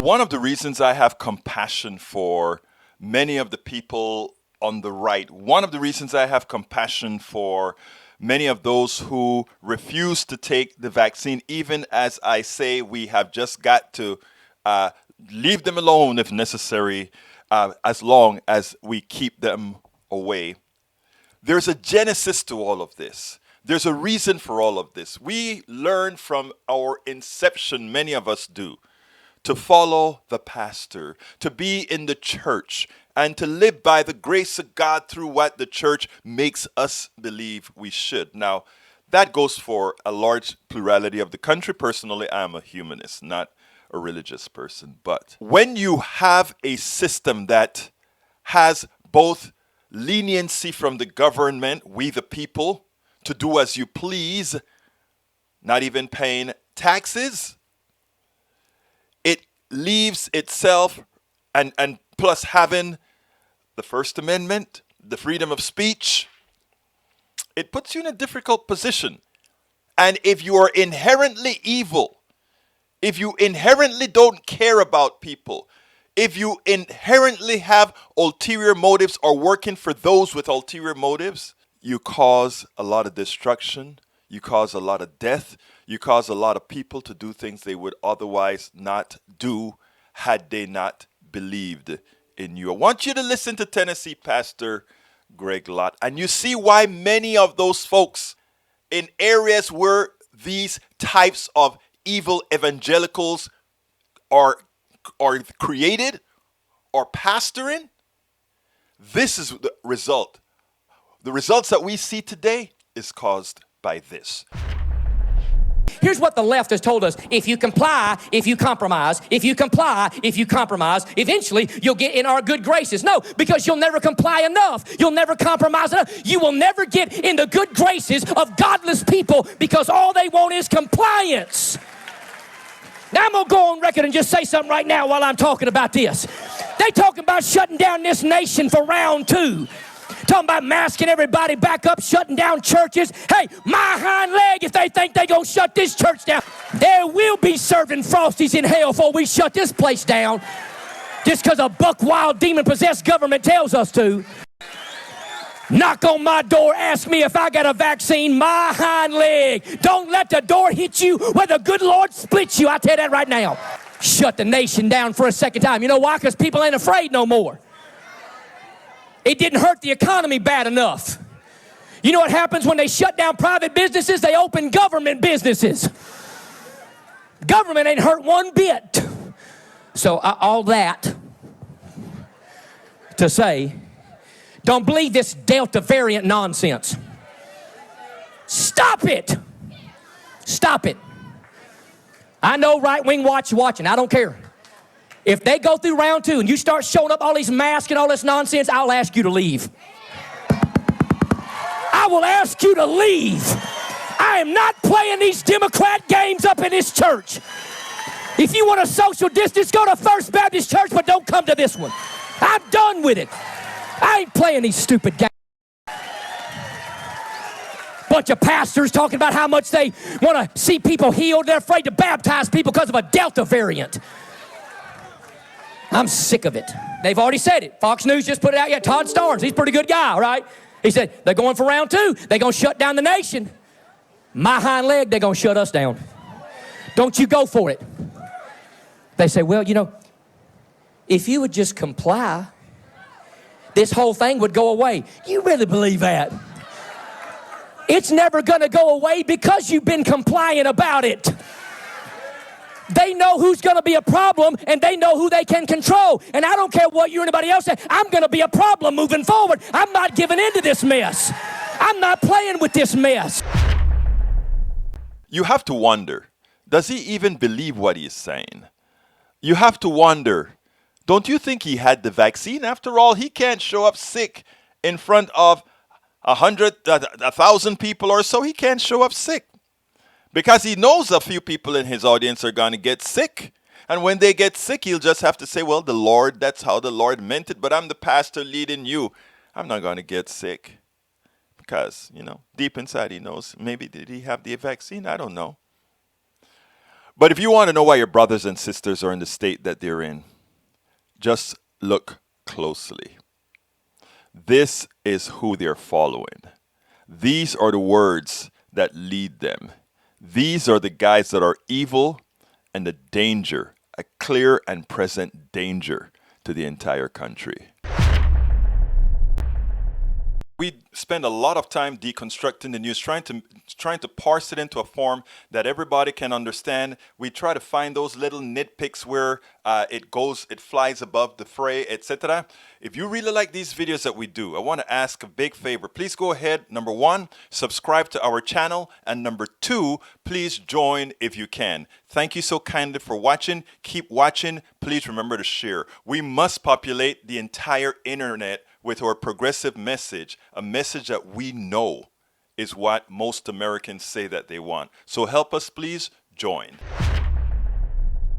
One of the reasons I have compassion for many of the people on the right, one of the reasons I have compassion for many of those who refuse to take the vaccine, even as I say we have just got to uh, leave them alone if necessary, as long as we keep them away. There's a genesis to all of this. There's a reason for all of this. We learn from our inception, many of us do, to follow the pastor, to be in the church, and to live by the grace of God through what the church makes us believe we should. Now, that goes for a large plurality of the country. Personally, I'm a humanist, not a religious person. But when you have a system that has both leniency from the government, we the people, to do as you please, not even paying taxes, it leaves itself, and plus having the First Amendment, the freedom of speech, it puts you in a difficult position. And if you are inherently evil, if you inherently don't care about people, if you inherently have ulterior motives or working for those with ulterior motives, you cause a lot of destruction, you cause a lot of death, you cause a lot of people to do things they would otherwise not do had they not believed in you. I want you to listen to Tennessee Pastor Greg Locke, and you see why many of those folks in areas where these types of evil evangelicals are created or pastoring, this is the result. The results that we see today is caused by this. Here's what the left has told us. If you comply, if you compromise, if you comply, if you compromise, eventually you'll get in our good graces. No, because you'll never comply enough. You'll never compromise enough. You will never get in the good graces of godless people because all they want is compliance. Now I'm going to go on record and just say something right now while I'm talking about this. They talking about shutting down this nation for round 2. Talking about masking everybody back up, shutting down churches. Hey, my hind leg if they think they gonna shut this church down. There will be serving Frosties in hell before we shut this place down. Just because a buck wild demon-possessed government tells us to. Knock on my door, ask me if I got a vaccine, my hind leg. Don't let the door hit you where the good Lord splits you. I tell you that right now. Shut the nation down for a second time. You know why? Because people ain't afraid no more. It didn't hurt the economy bad enough. You know what happens when they shut down private businesses? They open government businesses. Government ain't hurt one bit. So all that to say, don't believe this Delta variant nonsense. Stop it. Stop it. I know right-wing watching. I don't care. If they go through round 2 and you start showing up all these masks and all this nonsense, I'll ask you to leave. I will ask you to leave. I am not playing these Democrat games up in this church. If you want a social distance, go to First Baptist Church, but don't come to this one. I'm done with it. I ain't playing these stupid games. Bunch of pastors talking about how much they want to see people healed. They're afraid to baptize people because of a Delta variant. I'm sick of it. They've already said it. Fox News just put it out. Yeah, Todd Starnes, he's a pretty good guy, right? He said, they're going for round 2. They're going to shut down the nation. My hind leg, they're going to shut us down. Don't you go for it. They say, well, you know, if you would just comply, this whole thing would go away. You really believe that? It's never going to go away because you've been compliant about it. They know who's going to be a problem, and they know who they can control. And I don't care what you or anybody else say. I'm going to be a problem moving forward. I'm not giving into this mess. I'm not playing with this mess. You have to wonder, does he even believe what he's saying? You have to wonder, don't you think he had the vaccine? After all, he can't show up sick in front of 1,000 people or so. He can't show up sick. Because he knows a few people in his audience are going to get sick. And when they get sick, he'll just have to say, well, the Lord, that's how the Lord meant it. But I'm the pastor leading you. I'm not going to get sick. Because, you know, deep inside he knows, maybe did he have the vaccine? I don't know. But if you want to know why your brothers and sisters are in the state that they're in, just look closely. This is who they're following. These are the words that lead them. These are the guys that are evil and the danger, a clear and present danger to the entire country. We spend a lot of time deconstructing the news, trying to parse it into a form that everybody can understand. We try to find those little nitpicks where it flies above the fray, etc. If you really like these videos that we do, I want to ask a big favor. Please go ahead, number one, subscribe to our channel, and number two, please join if you can. Thank you so kindly for watching. Keep watching. Please remember to share. We must populate the entire internet with our progressive message, a message that we know is what most Americans say that they want. So help us, please join.